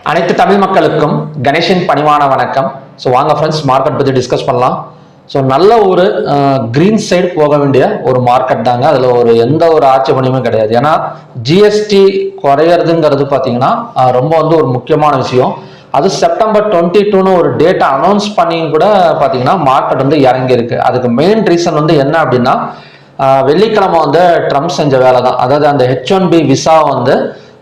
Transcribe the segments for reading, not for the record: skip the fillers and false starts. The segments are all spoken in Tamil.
அனைத்து தமிழ் மக்களுக்கும் கணேஷின் பணிவான வணக்கம். ஸோ வாங்க ஃப்ரெண்ட்ஸ், மார்க்கெட் பற்றி டிஸ்கஸ் பண்ணலாம். ஸோ நல்ல ஒரு கிரீன் சைடு போக வேண்டிய ஒரு மார்க்கெட் தாங்க. அதில் எந்த ஒரு ஆட்சேபனையுமே கிடையாது. ஏன்னா ஜிஎஸ்டி குறையிறதுங்கிறது பார்த்தீங்கன்னா ரொம்ப ஒரு முக்கியமான விஷயம். அது செப்டம்பர் 22ன்னு ஒரு டேட்டை அனௌன்ஸ் பண்ணி கூட பார்த்தீங்கன்னா மார்க்கெட் இறங்கி இருக்கு. அதுக்கு மெயின் ரீசன் என்ன அப்படின்னா, வெள்ளிக்கிழமை ட்ரம்ப் செஞ்ச வேலை தான். அதாவது அந்த H1B விசா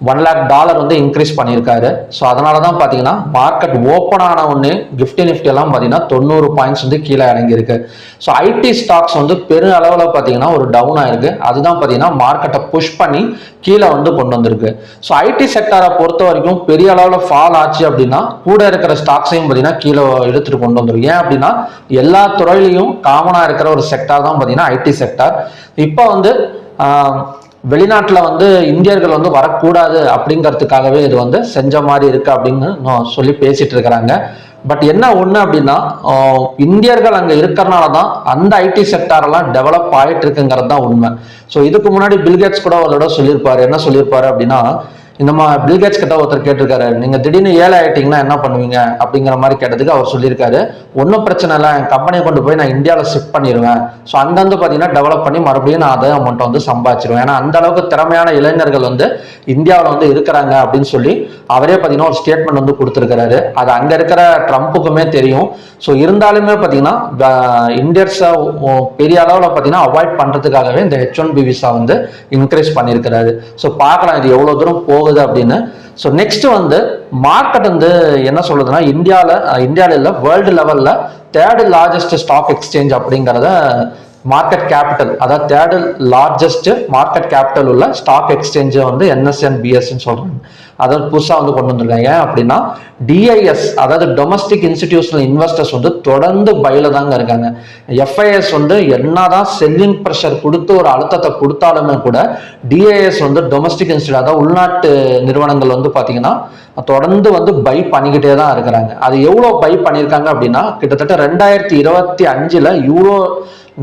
$1 lakh இன்க்ரீஸ் பண்ணியிருக்காரு. ஸோ அதனால தான் பார்த்தீங்கன்னா மார்க்கெட் ஓப்பன் ஆன ஒன்று நிஃப்டி எல்லாம் பார்த்தீங்கன்னா 90 பாயிண்ட்ஸ் கீழே இறங்கியிருக்கு. ஸோ ஐடி ஸ்டாக்ஸ் பெரும் அளவில் பார்த்தீங்கன்னா ஒரு டவுன் ஆயிருக்கு. அதுதான் பார்த்தீங்கன்னா மார்க்கெட்டை புஷ் பண்ணி கீழே கொண்டு வந்திருக்கு. ஸோ ஐடி செக்டாரை பொறுத்த வரைக்கும் பெரிய அளவில் ஃபால் ஆச்சு அப்படின்னா கூட இருக்கிற ஸ்டாக்ஸையும் பார்த்தீங்கன்னா கீழே எடுத்துட்டு கொண்டு வந்துடும். ஏன் அப்படின்னா எல்லா துறையிலையும் காமனாக இருக்கிற ஒரு செக்டார் தான் பார்த்தீங்கன்னா ஐடி செக்டார். இப்போ வெளிநாட்டில் இந்தியர்கள் வரக்கூடாது அப்படிங்கிறதுக்காகவே இது செஞ்ச மாதிரி இருக்கு அப்படின்னு சொல்லி பேசிட்டு இருக்கிறாங்க. பட் என்ன ஒன்று அப்படின்னா, இந்தியர்கள் அங்கே இருக்கிறனால தான் அந்த ஐடி செக்டாரெல்லாம் டெவலப் ஆகிட்டு இருக்குங்கிறது தான் உண்மை. ஸோ இதுக்கு முன்னாடி பில்கேட்ஸ் கூட அவரோட சொல்லியிருப்பாரு. என்ன சொல்லியிருப்பாரு அப்படின்னா, இந்த மாதிரி பில்கேட்ஸ் கிட்ட ஒருத்தர் கேட்டிருக்காரு, நீங்க திடீர்னு ஏழை ஆயிட்டீங்கன்னா என்ன பண்ணுவீங்க அப்படிங்கிற மாதிரி கேட்டதுக்கு அவர் சொல்லியிருக்காரு, ஒன்றும் பிரச்சனை இல்லை, என் கம்பெனியை கொண்டு போய் நான் இந்தியாவில் ஷிஃப்ட் பண்ணிடுவேன். ஸோ அங்கேருந்து பார்த்தீங்கன்னா டெவலப் பண்ணி மறுபடியும் நான் அதே அமௌண்ட்டை சம்பாதிச்சிருவேன். ஏன்னா அந்த அளவுக்கு திறமையான இளைஞர்கள் இந்தியாவில் இருக்கிறாங்க அப்படின்னு சொல்லி அவரே பார்த்தீங்கன்னா ஒரு ஸ்டேட்மெண்ட் கொடுத்துருக்கிறாரு. அது அங்கே இருக்கிற ட்ரம்ப்புக்குமே தெரியும். ஸோ இருந்தாலுமே பார்த்தீங்கன்னா இந்தியர்ஸை பெரிய அளவில் பார்த்தீங்கன்னா அவாய்ட் பண்ணுறதுக்காகவே இந்த H1B விசா இன்க்ரீஸ் பண்ணியிருக்கிறாரு. ஸோ பார்க்கலாம் இது எவ்வளோ தூரம் போகுது அப்படின்னு. ஸோ நெக்ஸ்ட் மார்க்கெட் என்ன சொல்லுதுன்னா, இந்தியாவில் இல்லை வேர்ல்டு லெவலில் 3rd largest ஸ்டாக் எக்ஸ்சேஞ்ச் அப்படிங்கிறத மார்க்கெட் கேபிட்டல், அதாவது 3rd largest மார்க்கெட் கேபிட்டல் உள்ள ஸ்டாக் எக்ஸ்சேஞ்ச் NSE/BSE சொல்றாங்க. அதாவது புதுசாக கொண்டு வந்திருக்காங்க. ஏன் அப்படின்னா DIS, அதாவது டொமஸ்டிக் இன்ஸ்டிடியூஷனல் இன்வெஸ்டர்ஸ் தொடர்ந்து பையில தாங்க இருக்காங்க. FIS என்னதான் செல்லிங் ப்ரெஷர் கொடுத்து ஒரு அழுத்தத்தை கொடுத்தாலுமே கூட DIS டொமஸ்டிக் இன்ஸ்டிடியூட், அதாவது உள்நாட்டு நிறுவனங்கள் பார்த்தீங்கன்னா தொடர்ந்து பை பண்ணிக்கிட்டே தான் இருக்கிறாங்க. அது எவ்வளோ பை பண்ணியிருக்காங்க அப்படின்னா, கிட்டத்தட்ட 2025 யூரோ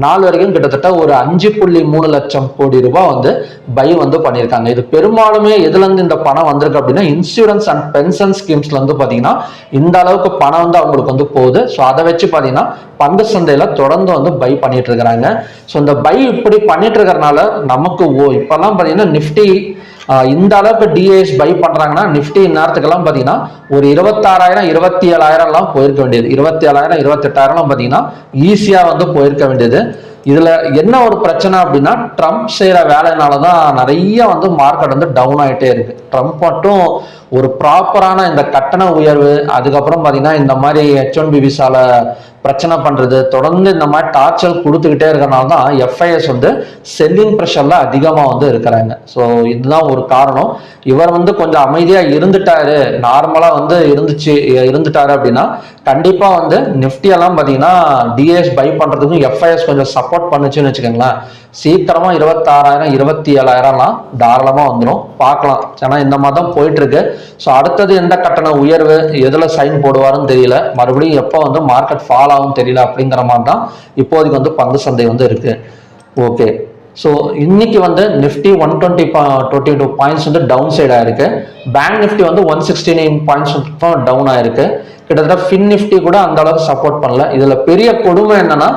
நாள் வரைக்கும் கிட்டத்தட்ட ஒரு 5.3 லட்சம் கோடி ரூபாய் பை பண்ணியிருக்காங்க. இது பெரும்பாலுமே எதுல இருந்து இந்த பணம் வந்திருக்கு அப்படின்னா, இன்சூரன்ஸ் அண்ட் பென்ஷன் ஸ்கீம்ஸ்ல பார்த்தீங்கன்னா இந்த அளவுக்கு பணம் அவங்களுக்கு போகுது. ஸோ அதை வச்சு பார்த்தீங்கன்னா பங்கு சந்தையில தொடர்ந்து பை பண்ணிட்டு இருக்கிறாங்க. ஸோ இந்த பை இப்படி பண்ணிட்டு இருக்கிறனால நமக்கு இப்பெல்லாம் பார்த்தீங்கன்னா நிஃப்டி இந்த அளவுக்கு DIS பை பண்றாங்கன்னா, நிஃப்டி நேரத்துக்கெல்லாம் பார்த்தீங்கன்னா ஒரு 26,000 27,000 எல்லாம் போயிருக்க வேண்டியது, 27,000 28,000 பார்த்தீங்கன்னா ஈஸியா போயிருக்க வேண்டியது. இதுல என்ன ஒரு பிரச்சனை அப்படின்னா, ட்ரம்ப் செய்யற வேலைனாலதான் நிறைய மார்க்கெட் டவுன் ஆயிட்டே இருக்கு. ட்ரம்ப் மட்டும் ஒரு ப்ராப்பரான இந்த கட்டண உயர்வு, அதுக்கப்புறம் பார்த்தீங்கன்னா இந்த மாதிரி H1B விசால பிரச்சனை பண்றது, தொடர்ந்து இந்த மாதிரி டார்ச்சர் கொடுத்துக்கிட்டே இருக்கிறனால தான் FIS செல்லிங் ப்ரெஷர்ல அதிகமாக இருக்கிறாங்க. ஸோ இதுதான் ஒரு காரணம். இவர் கொஞ்சம் அமைதியா இருந்துட்டாரு, நார்மலா இருந்துட்டாரு அப்படின்னா கண்டிப்பா நிஃப்டி எல்லாம் பார்த்தீங்கன்னா DIS பை பண்றதுக்கும் FIS கொஞ்சம் சப்போர்ட் பண்ணுச்சுன்னு வச்சுக்கோங்களேன், சீக்கிரமா 26,000 27,000 தாராளமா வந்துடும். பார்க்கலாம். ஏன்னா இந்த மாதிரி தான் போயிட்டு இருக்கு. ஸோ அடுத்தது எந்த கட்டண உயர்வு எதுல சைன் போடுவாருன்னு தெரியல, மறுபடியும் எப்போ மார்க்கெட் ஃபால் ஆகும் தெரியல அப்படிங்கிற மாதிரி தான் இப்போதைக்கு பங்கு சந்தை இருக்கு. ஓகே, ஸோ இன்னைக்கு நிஃப்டி 122 பாயிண்ட்ஸ் டவுன் சைடாக இருக்கு. பேங்க் நிஃப்டி 169 பாயிண்ட்ஸ் டவுன் ஆயிருக்கு. கிட்டத்தட்ட ஃபின் நிஃப்டி கூட அந்த அளவுக்கு சப்போர்ட் பண்ணல. இதுல பெரிய கொடுமை என்னன்னா,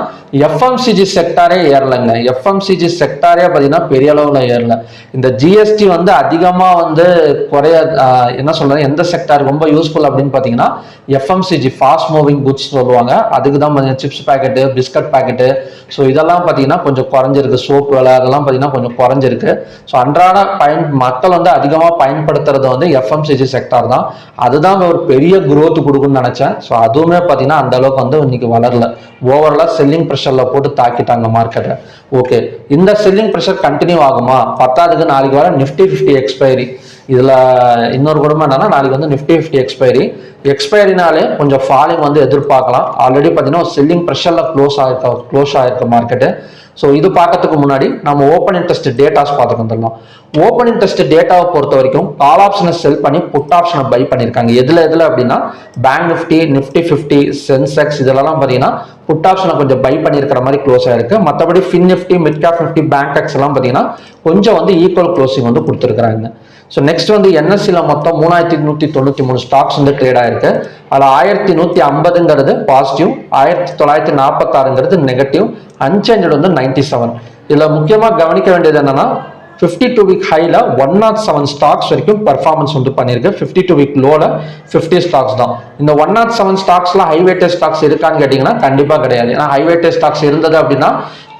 FMCG செக்டாரே ஏறலைங்க. FMCG செக்டாரே பார்த்தீங்கன்னா பெரிய அளவுல ஏறல. இந்த GST அதிகமா குறைய என்ன சொல்றது, எந்த செக்டார் ரொம்ப யூஸ்ஃபுல் அப்படின்னு பார்த்தீங்கன்னா FMCG, ஃபாஸ்ட் மூவிங் குட்ஸ் சொல்லுவாங்க. அதுக்கு தான் பார்த்தீங்கன்னா chips packet, biscuit packet, so இதெல்லாம் பார்த்தீங்கன்னா கொஞ்சம் குறைஞ்சிருக்கு. சோப்பு விலை அதெல்லாம் பார்த்தீங்கன்னா கொஞ்சம் குறைஞ்சிருக்கு. ஸோ அன்றாட மக்கள் அதிகமாக பயன்படுத்துறது FMCG செக்டார் தான். அதுதான் ஒரு பெரிய குரோத் கொடுக்குன்னு நினைச்சேன். ஸோ அதுவுமே பார்த்தீங்கன்னா அந்த அளவுக்கு இன்னைக்கு வளரல. ஓவராலா செல்லிங் ப்ரெஷர்ல போட்டு தாக்கிட்டாங்க மார்க்கெட்டை. ஓகே, இந்த செல்லிங் ப்ரெஷர் கண்டினியூ ஆகுமா? 10th நாளைக்கு வர Nifty 50 எக்ஸ்பைரி. இதுல இன்னொரு குடும்பம் என்னன்னா, நாளைக்கு Nifty 50 எக்ஸ்பைரினாலே கொஞ்சம் ஃபாலிங் எதிர்பார்க்கலாம். ஆல்ரெடி பார்த்தீங்கன்னா செல்லிங் ப்ரெஷர்ல க்ளோஸ் ஆயிருக்க மார்க்கெட்டு. ஸோ இது பார்க்கறதுக்கு முன்னாடி நம்ம ஓப்பன் இன்ட்ரெஸ்ட் டேட்டாஸ் பார்த்துட்டு வந்துடலாம். ஓப்பன் இன்ட்ரெஸ்ட் டேட்டாவை பொறுத்த வரைக்கும் கால் ஆப்ஷனை செல் பண்ணி புட் ஆப்ஷனை பை பண்ணியிருக்காங்க. எதுல அப்படின்னா பேங்க் Nifty 50, சென்செக்ஸ் இதெல்லாம் பார்த்தீங்கன்னா புட் ஆப்ஷனை கொஞ்சம் பை பண்ணியிருக்கிற மாதிரி க்ளோஸ் ஆயிருக்கு. மற்றபடி fin Nifty, mid cap Nifty, bank டெக்ஸ் எல்லாம் பார்த்தீங்கன்னா கொஞ்சம் ஈக்குவல் க்ளோசிங் கொடுத்துருக்காங்க. ஸோ நெக்ஸ்ட் வந்து என்எஸ்சியில் மொத்தம் 3193 ஸ்டாக்ஸ் வந்து ட்ரேட் ஆயிருக்கு. அதில் 1150ங்கிறது பாசிட்டிவ், 1946ங்கிறது நெகட்டிவ், அன்சேஞ்சு வந்து 97. இதில் முக்கியமாக கவனிக்க வேண்டியது என்னன்னா 52 வீக் ஹைல 107 ஸ்டாக்ஸ் வரைக்கும் பர்ஃபார்மன்ஸ் வந்து பண்ணியிருக்கு. 52 வீக் லோல 50 ஸ்டாக்ஸ் தான். இந்த 107 ஸ்டாக்ஸ்ல ஹைவேட்டட் ஸ்டாக்ஸ் இருக்கான்னு கேட்டீங்கன்னா கண்டிப்பா கிடையாது. ஏன்னா ஹைவேட்டட் ஸ்டாக்ஸ் இருந்தது அப்படின்னா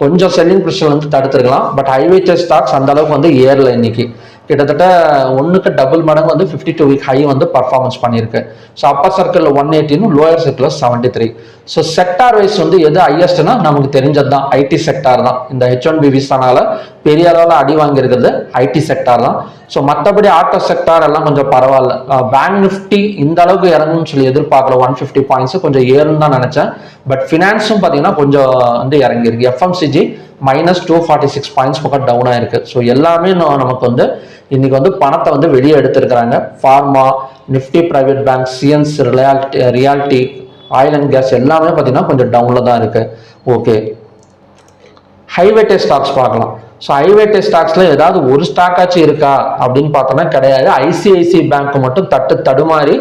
கொஞ்சம் செல்லிங் ப்ரெஷர் வந்து தடுத்துருக்கலாம். பட் ஹைவேட்டட் ஸ்டாக்ஸ் அந்த அளவுக்கு வந்து ஏறல. இன்னைக்கு கிட்டத்தட்ட ஒன்றுக்கு டபுள் மடங்கு வந்து 52 வீக் ஹை வந்து பர்ஃபார்மன்ஸ் பண்ணியிருக்கு. So upper circle 118, lower circle 73. So sector wise வந்து எது ஹையஸ்ட்னா நமக்கு தெரிஞ்சது தான் ஐடி செக்டார் தான். இந்த H1B விசானால பெரிய அளவில் அடி வாங்கியிருக்கிறது ஐடி செக்டார் தான். ஸோ மற்றபடி ஆட்டோ செக்டார் எல்லாம் கொஞ்சம் பரவாயில்ல. பேங்க் நிஃப்டி இந்த அளவுக்கு இறங்கும்னு சொல்லி எதிர்பார்க்கல. 150 பாயிண்ட்ஸ் கொஞ்சம் ஏறுன்னு தான் நினைச்சேன். பட் ஃபினான்ஸும் பார்த்தீங்கன்னா கொஞ்சம் வந்து இறங்கியிருக்கு. எஃப்எம்சிஜி -246 பாயிண்ட்ஸ் பக்கம் டவுன் ஆயிருக்கு. ஸோ எல்லாமே நமக்கு வந்து இன்னைக்கு வந்து பணத்தை வந்து வெளியே எடுத்திருக்கிறாங்க. ஃபார்மா, நிஃப்டி பிரைவேட் பேங்க், சிஎன்ஸ், ரியாலிட்டி, ஆயில் அண்ட் கேஸ் எல்லாமே பார்த்தீங்கன்னா கொஞ்சம் டவுன்ல தான் இருக்கு. ஓகே, ஹைவேட்டட் ஸ்டாக்ஸ் பார்க்கலாம். ஸோ ஹைவேட்டட் ஸ்டாக்ஸ்ல ஏதாவது ஒரு ஸ்டாக் ஆச்சு இருக்கா அப்படின்னு பார்த்தோம்னா கிடையாது. ஐசிஐசி பேங்க் மட்டும் தடுமாறி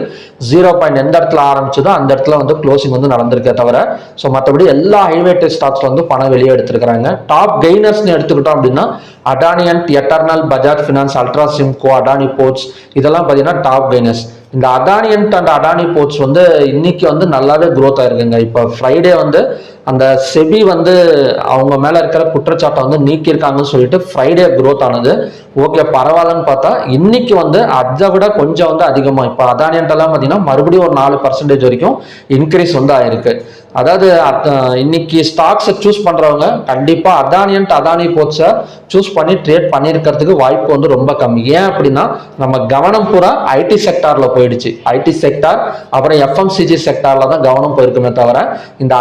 0 பாயிண்ட் எந்த இடத்துல ஆரம்பிச்சதோ அந்த இடத்துல வந்து க்ளோசிங் வந்து நடந்திருக்கே தவிர, ஸோ மற்றபடி எல்லா ஹைவேட்டட் ஸ்டாக்ஸ்ல வந்து பணம் வெளியே எடுத்திருக்கிறாங்க. டாப் கெய்னர்ஸ்னு எடுத்துக்கிட்டோம் அப்படின்னா Adani and eternal, Bajaj finance, ultra சிம்கோ, அடானி போர்ட்ஸ் இதெல்லாம் பார்த்தீங்கன்னா டாப் கெய்னர்ஸ். இந்த அதானி அண்ட் அடானி போர்ட்ஸ் வந்து இன்னைக்கு வந்து நல்லாவே க்ரோத் ஆயிருக்குங்க. இப்போ ஃப்ரைடே வந்து அந்த செபி வந்து அவங்க மேல இருக்கிற குற்றச்சாட்டை வந்து நீக்கியிருக்காங்கன்னு சொல்லிட்டு ஃப்ரைடே க்ரோத் ஆனது. ஓகே, பரவாயில்லன்னு பார்த்தா இன்னைக்கு வந்து அதை விட கொஞ்சம் வந்து அதிகமா இப்போ அதானியன்ட்டெல்லாம் பார்த்தீங்கன்னா மறுபடியும் ஒரு 4% வரைக்கும் இன்க்ரீஸ் வந்து ஆயிருக்கு. அதாவது இன்னைக்கு ஸ்டாக்ஸை சூஸ் பண்றவங்க கண்டிப்பா அதானி போர்ட்ஸை சூஸ் பண்ணி ட்ரேட் பண்ணியிருக்கிறதுக்கு வாய்ப்பு வந்து ரொம்ப கம்மி. ஏன் அப்படின்னா நம்ம கவனம் பூரா ஐடி செக்டார்ல போயிடுச்சு. ஐடி செக்டார் அப்புறம் எஃப்எம்சிஜி செக்டார்ல தான் கவனம் போயிருக்குமே தவிர இந்த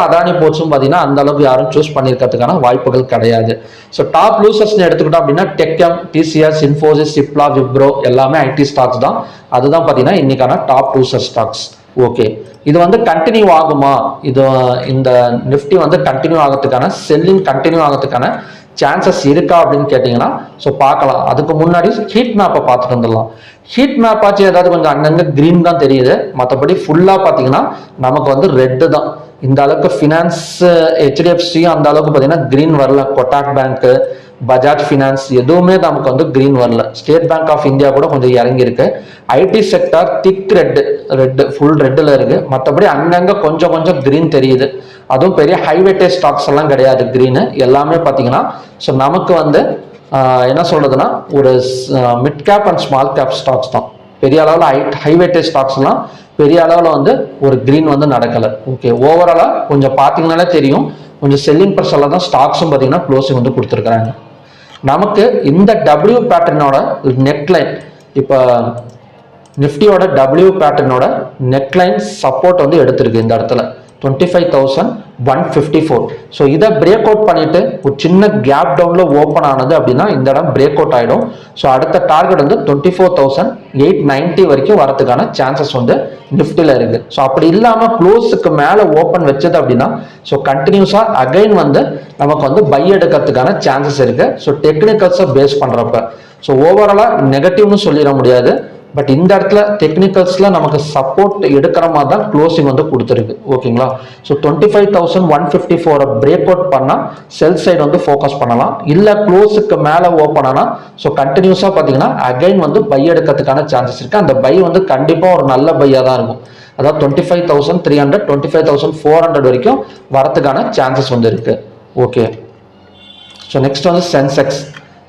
அதானி போர்ட்ஸும் பார்த்தீங்கன்னா அந்த அளவுக்கு யாரும் சூஸ் பண்ணியிருக்கிறதுக்கான வாய்ப்புகள் கிடையாது. ஸோ டாப் லூசர்ஸ்னு எடுத்துக்கிட்டோம் அப்படின்னா டெக்எம், டிசிஎஸ், இன்ஃபோசிஸ், சிப்லா, விப்ரோ எல்லாமே ஐடி ஸ்டாக்ஸ் தான். அதுதான் பார்த்தீங்கன்னா இன்னைக்கான டாப் லூசர் ஸ்டாக்ஸ். ஓகே, இது வந்து கண்டினியூ ஆகுமா? இது இந்த நிஃப்டி வந்து கண்டினியூ ஆகிறதுக்கான செல்லிங் கண்டினியூ ஆகிறதுக்கான சான்சஸ் இருக்கா அப்படின்னு கேட்டிங்கன்னா ஸோ பார்க்கலாம். அதுக்கு முன்னாடி ஹீட் மேப்பை பார்த்துட்டு வந்துடலாம். ஹீட் மேப் ஆச்சு ஏதாவது கொஞ்சம் அங்கங்கே கிரீன் தான் தெரியுது. மற்றபடி ஃபுல்லாக பார்த்தீங்கன்னா நமக்கு வந்து ரெட்டு தான். இந்த அளவுக்கு ஃபினான்ஸ் HDFC அந்த அளவுக்கு பார்த்தீங்கன்னா கிரீன் வரல. கொட்டாக் பேங்க்கு, பஜாஜ் ஃபினான்ஸ் எதுவுமே நமக்கு வந்து கிரீன் வரல. ஸ்டேட் பேங்க் ஆஃப் இந்தியா கூட கொஞ்சம் இறங்கி இருக்கு. IT sector thick red full ரெட்டில் இருக்கு. மற்றபடி அங்கங்கே கொஞ்சம் கொஞ்சம் கிரீன் தெரியுது. அதுவும் பெரிய ஹைவேட்டேஜ் ஸ்டாக்ஸ் எல்லாம் கிடையாது கிரீனு. எல்லாமே பார்த்தீங்கன்னா ஸோ நமக்கு வந்து என்ன சொல்றதுன்னா ஒரு mid cap and small cap stocks தான். பெரிய அளவில் ஹைவேட்டேஜ் ஸ்டாக்ஸ்லாம் பெரிய அளவில் வந்து ஒரு கிரீன் வந்து நடக்கலை. ஓகே, ஓவராலாக கொஞ்சம் பார்த்தீங்கன்னாலே தெரியும் கொஞ்சம் செல்லிங் ப்ரெஷரில் தான் ஸ்டாக்ஸும் பார்த்தீங்கன்னா க்ளோசிங் வந்து கொடுத்துருக்குறாங்க. நமக்கு இந்த டபிள்யூ பேட்டர்னோட நெக்லைன் இப்போ நிஃப்டியோட டபிள்யூ பேட்டர்னோட நெக்லைன் சப்போர்ட் வந்து எடுத்திருக்கு இந்த இடத்துல 25,154. ஸோ இதை பிரேக் அவுட் பண்ணிட்டு ஒரு சின்ன கேப் டவுன்ல ஓப்பன் ஆனது அப்படின்னா இந்த இடம் பிரேக் அவுட் ஆயிடும். ஸோ அடுத்த டார்கெட் வந்து 24,890 வரைக்கும் வரதுக்கான சான்சஸ் வந்து நிஃப்டியில் இருக்கு. ஸோ அப்படி இல்லாமல் க்ளோஸுக்கு மேலே ஓப்பன் வச்சது அப்படின்னா ஸோ கண்டினியூஸா அகைன் வந்து நமக்கு வந்து பை எடுக்கிறதுக்கான சான்சஸ் இருக்கு. ஸோ டெக்னிக்கல்ஸை பேஸ் பண்றப்ப ஸோ ஓவராலா நெகட்டிவ்னு சொல்லிட முடியாது. பட் இந்த இடத்துல டெக்னிக்கல்ஸ்ல நமக்கு சப்போர்ட் எடுக்கிற மாதிரி தான் க்ளோசிங் வந்து கொடுத்துருக்கு. ஓகேங்களா? ஸோ 25,154 பிரேக் அவுட் பண்ணா செல் சைடு வந்து ஃபோக்கஸ் பண்ணலாம். இல்லை க்ளோஸுக்கு மேலே ஓப்பன் ஆனால் ஸோ கண்டினியூஸாக பார்த்தீங்கன்னா அகைன் வந்து பை எடுக்கிறதுக்கான சான்சஸ் இருக்கு. அந்த பை வந்து கண்டிப்பாக ஒரு நல்ல பையாக தான் இருக்கும். அதாவது 25,300 25,400 வரைக்கும் வரதுக்கான சான்சஸ் வந்து இருக்கு. ஓகே, ஸோ நெக்ஸ்ட் வந்து சென்செக்ஸ்.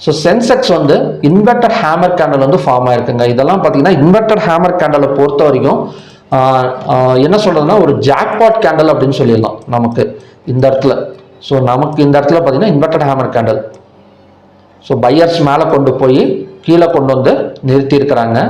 ஸோ சென்செக்ஸ் வந்து இன்வெர்டட் ஹேமர் கேண்டல் வந்து ஃபார்ம் ஆயிருக்குங்க. இதெல்லாம் பார்த்தீங்கன்னா இன்வெர்டட் ஹேமர் கேண்டலை பொறுத்த வரைக்கும் என்ன சொல்றதுன்னா ஒரு ஜாக்பாட் கேண்டல் அப்படின்னு சொல்லிடலாம் நமக்கு இந்த இடத்துல. ஸோ நமக்கு இந்த இடத்துல பார்த்தீங்கன்னா inverted hammer candle. So buyers மேலே கொண்டு போய் கீழே கொண்டு வந்து நிறுத்தி இருக்கிறாங்க.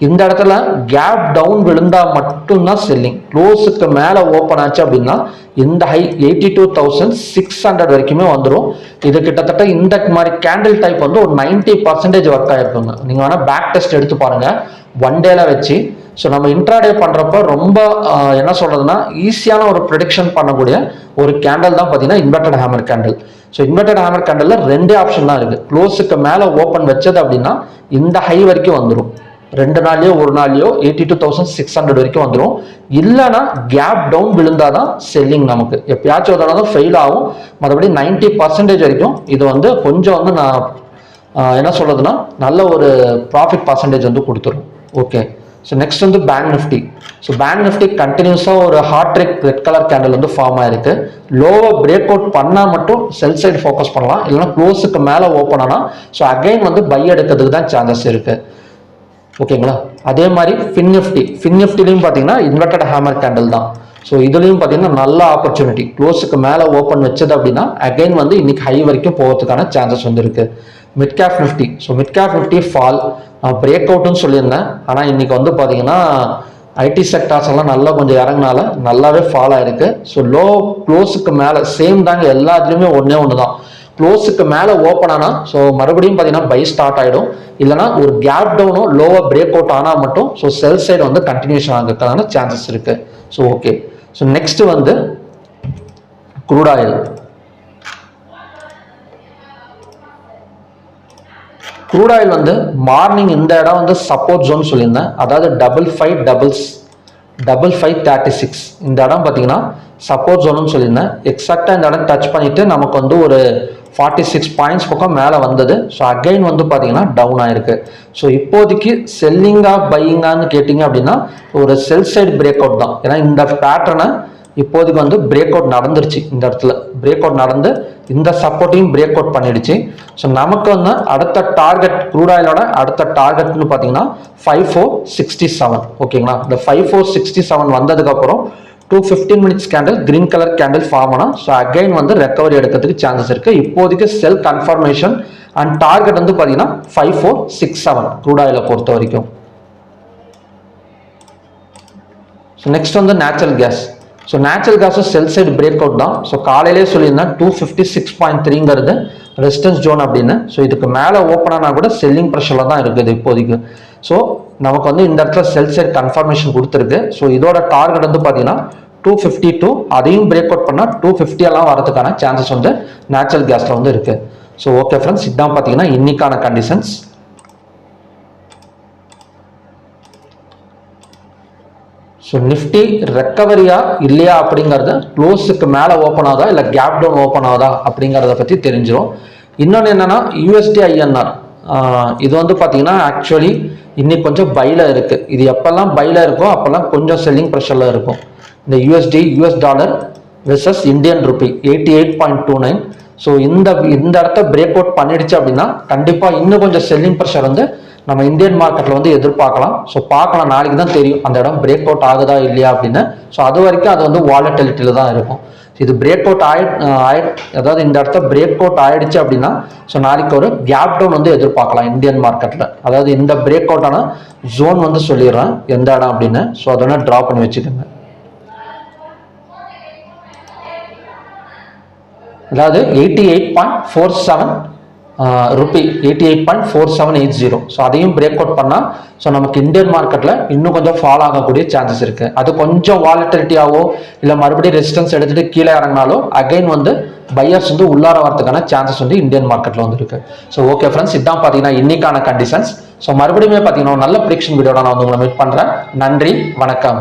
இந்த இடத்துல கேப் டவுன் விழுந்தா மட்டும்தான் செல்லிங். க்ளோஸுக்கு மேலே ஓப்பன் ஆச்சு அப்படின்னா இந்த ஹை 82,600 வரைக்குமே வந்துடும். இது கிட்டத்தட்ட இந்த மாதிரி கேண்டில் டைப் வந்து ஒரு 90% ஒர்க் ஆயிருக்குங்க. நீங்க வேணா பேக் டெஸ்ட் எடுத்து பாருங்க ஒன் டேல வச்சு. ஸோ நம்ம இன்ட்ராடே பண்ணுறப்ப ரொம்ப என்ன சொல்றதுன்னா ஈஸியான ஒரு ப்ரெடிக்ஷன் பண்ணக்கூடிய ஒரு கேண்டல் தான் பார்த்தீங்கன்னா inverted hammer candle. So inverted hammer கேண்டலில் ரெண்டே ஆப்ஷன் தான் இருக்குது. க்ளோஸுக்கு மேலே ஓப்பன் வச்சது அப்படின்னா இந்த ஹை வரைக்கும் வந்துடும், 2 நாள்லயோ 1 நாள்லயோ 82,600 வரைக்கும் வந்துடும். இல்லைன்னா கேப் டவுன் விழுந்தாதான் செல்லிங். நமக்கு எப்பயாச்சும் ஒரு தடவை ஃபெயில் ஆகும், மற்றபடி 90% வரைக்கும் இது வந்து கொஞ்சம் வந்து நான் என்ன சொல்றதுன்னா நல்ல ஒரு ப்ராஃபிட் பர்சன்டேஜ் வந்து கொடுத்துரும். ஓகே, ஸோ நெக்ஸ்ட் வந்து bank nifty. So bank nifty கண்டினியூஸாக ஒரு hard trick red colour candle வந்து ஃபார்ம் ஆயிருக்கு. லோவை பிரேக் அவுட் பண்ணால் மட்டும் செல் சைடு ஃபோக்கஸ் பண்ணலாம், இல்லைன்னா க்ளோஸுக்கு மேலே ஓப்பன் ஆனால் ஸோ அகைன் வந்து பை எடுக்கிறதுக்கு தான் சான்சஸ் இருக்கு. ஓகேங்களா? அதே மாதிரி ஃபின் நிஃப்டிலையும் பார்த்தீங்கன்னா இன்வெர்டட் ஹேமர் கேண்டில் தான். ஸோ இதுலையும் பார்த்தீங்கன்னா நல்ல ஆப்பர்ச்சுனிட்டி, க்ளோஸுக்கு மேலே ஓப்பன் வச்சது அப்படின்னா அகைன் வந்து இன்னைக்கு ஹை வரைக்கும் போகிறதுக்கான சான்சஸ் வந்து இருக்கு. Mid cap Nifty. So mid cap Nifty fall break அவுட்னு சொல்லியிருந்தேன், ஆனால் இன்னைக்கு வந்து பார்த்தீங்கன்னா ஐடி செக்டார்ஸ் எல்லாம் நல்லா கொஞ்சம் இறங்கினால நல்லாவே ஃபால் ஆயிருக்கு. ஸோ லோ க்ளோஸுக்கு மேலே சேம் தாங்க, எல்லாத்துலேயுமே ஒன்று தான். க்ளோஸுக்கு மேலே ஓப்பன் ஆனால் ஸோ மறுபடியும் பார்த்தீங்கன்னா பை ஸ்டார்ட் ஆகிடும், இல்லைனா ஒரு கேப் டவுனும் லோவாக பிரேக் அவுட் ஆனால் மட்டும் ஸோ செல் சைடு வந்து கண்டினியூஷன் ஆகிறதுக்கான சான்சஸ் இருக்கு. ஸோ ஓகே, ஸோ நெக்ஸ்ட் வந்து க்ரூட் ஆயில். க்ரூட் ஆயில் வந்து மார்னிங் இந்த இடம் வந்து சப்போர்ட் ஜோன் சொல்லியிருந்தேன், அதாவது 5536 இந்த இடம் பார்த்தீங்கன்னா சப்போர்ட் ஜோன் சொல்லியிருந்தேன். எக்ஸாக்டாக இந்த இடம் டச் பண்ணிட்டு நமக்கு வந்து ஒரு 46 பாயிண்ட்ஸ் பக்கம் மேலே வந்தது. ஸோ அகைன் வந்து பார்த்தீங்கன்னா டவுன் ஆயிருக்கு. ஸோ இப்போதைக்கு செல்லிங்கா பையிங்கான்னு கேட்டிங்க அப்படின்னா ஒரு செல் சைடு பிரேக் அவுட் தான். ஏன்னா இந்த பேட்டர்னை இப்போதைக்கு வந்து பிரேக் அவுட் நடந்துருச்சு, இந்த இடத்துல பிரேக் அவுட் நடந்து இந்த சப்போர்ட்டையும் பிரேக் அவுட் பண்ணிடுச்சு. ஸோ நமக்கு வந்து அடுத்த டார்கெட் க்ரூட் ஆயிலோட அடுத்த டார்கெட்னு பார்த்தீங்கன்னா 5467. ஓகேங்களா? இந்த 5467 வந்ததுக்கப்புறம் 215 minutes candle green colour candle form ஆனால் ஸோ அகைன் வந்து ரெக்கவரி எடுக்கிறதுக்கு சான்சஸ் இருக்கு. இப்போதைக்கு செல் கன்ஃபர்மேஷன் அண்ட் டார்கெட் வந்து பார்த்தீங்கன்னா 5467 க்ரூட் ஆயிலை பொறுத்த வரைக்கும். ஸோ நெக்ஸ்ட் வந்து நேச்சுரல் கேஸ். ஸோ நேச்சுரல் கேஸும் செல் சைடு பிரேக் அவுட் தான். ஸோ காலையிலே சொல்லியிருந்தேன் 256.3ங்கிறது ரெசிஸ்டன்ஸ் ஜோன் அப்படின்னு. ஸோ இதுக்கு மேலே ஓப்பன் ஆனால் கூட செல்லிங் ப்ரெஷரில் தான் இருக்குது இப்போதைக்கு. ஸோ நமக்கு வந்து இந்த இடத்துல செல் சைடு கன்ஃபர்மேஷன் கொடுத்துருக்கு. ஸோ இதோட டார்கெட் வந்து பார்த்தீங்கன்னா 252, அதையும் பிரேக் அவுட் பண்ணால் 250 எல்லாம் வரதுக்கான சான்சஸ் வந்து நேச்சுரல் கேஸில் வந்து இருக்கு. ஸோ ஓகே ஃப்ரெண்ட்ஸ், இதுதான் பார்த்தீங்கன்னா இன்னைக்கான கண்டிஷன்ஸ். ஸோ நிஃப்டி ரெக்கவரியா இல்லையா அப்படிங்கிறது க்ளோஸுக்கு மேலே ஓப்பன் ஆகுதா இல்லை கேப் டவுன் ஓப்பன் ஆகுதா அப்படிங்கிறத பற்றி தெரிஞ்சிடும். இன்னொன்று என்னன்னா யூஎஸ்டி ஐஎன்ஆர், இது வந்து பார்த்தீங்கன்னா ஆக்சுவலி இன்னைக்கு கொஞ்சம் பைல இருக்கு. இது எப்பெல்லாம் பைல இருக்கோ அப்பெல்லாம் கொஞ்சம் செல்லிங் ப்ரெஷர்ல இருக்கும். இந்த US dollar versus Indian rupee 88.29. So இந்த இடத்த பிரேக் அவுட் பண்ணிடுச்சு அப்படின்னா கண்டிப்பாக இன்னும் கொஞ்சம் செல்லிங் ப்ரெஷர் வந்து நம்ம இந்தியன் மார்க்கெட்ல வந்து எதிர்பார்க்கலாம். ஸோ பார்க்கலாம், நாளைக்கு தான் தெரியும் அந்த இடம் பிரேக் அவுட் ஆகுதா இல்லையா அப்படின்னு. ஸோ அது வரைக்கும் அது வந்து வாலட்டிலிட்டியில தான் இருக்கும். இது பிரேக் அவுட் அதாவது இந்த இடத்த பிரேக் அவுட் ஆயிடுச்சு அப்படின்னா ஸோ நாளைக்கு ஒரு கேப் டவுன் வந்து எதிர்பார்க்கலாம் இந்தியன் மார்க்கெட்ல. அதாவது இந்த பிரேக் அவுட்டான ஜோன் வந்து சொல்லிடுறேன் எந்த இடம் அப்படின்னு. ஸோ அதெல்லாம் ட்ரா பண்ணி வச்சுக்கோங்க. அதாவது 88.47 ருபி 88.4780. ஸோ அதையும் பிரேக் அவுட் பண்ணால் ஸோ நமக்கு இந்தியன் மார்க்கெட்டில் இன்னும் கொஞ்சம் ஃபால் ஆகக்கூடிய சான்சஸ் இருக்கு. அது கொஞ்சம் வாலட்டிலிட்டியாவோ இல்லை மறுபடியும் ரெசிஸ்டன்ஸ் எடுத்துட்டு கீழே இறங்கினாலும் அகைன் வந்து பையர்ஸ் வந்து உள்ளார வரதுக்கான சான்சஸ் வந்து இந்தியன் மார்க்கெட்டில் வந்து இருக்கு. ஸோ ஓகே ஃப்ரெண்ட்ஸ், இதுதான் பார்த்தீங்கன்னா இன்னைக்கான கண்டிஷன்ஸ். ஸோ மறுபடியும் பார்த்தீங்கன்னா நல்ல ப்ரிடிக்ஷன் வீடியோட நான் வந்து உங்களை மீட் பண்ணுறேன். நன்றி, வணக்கம்.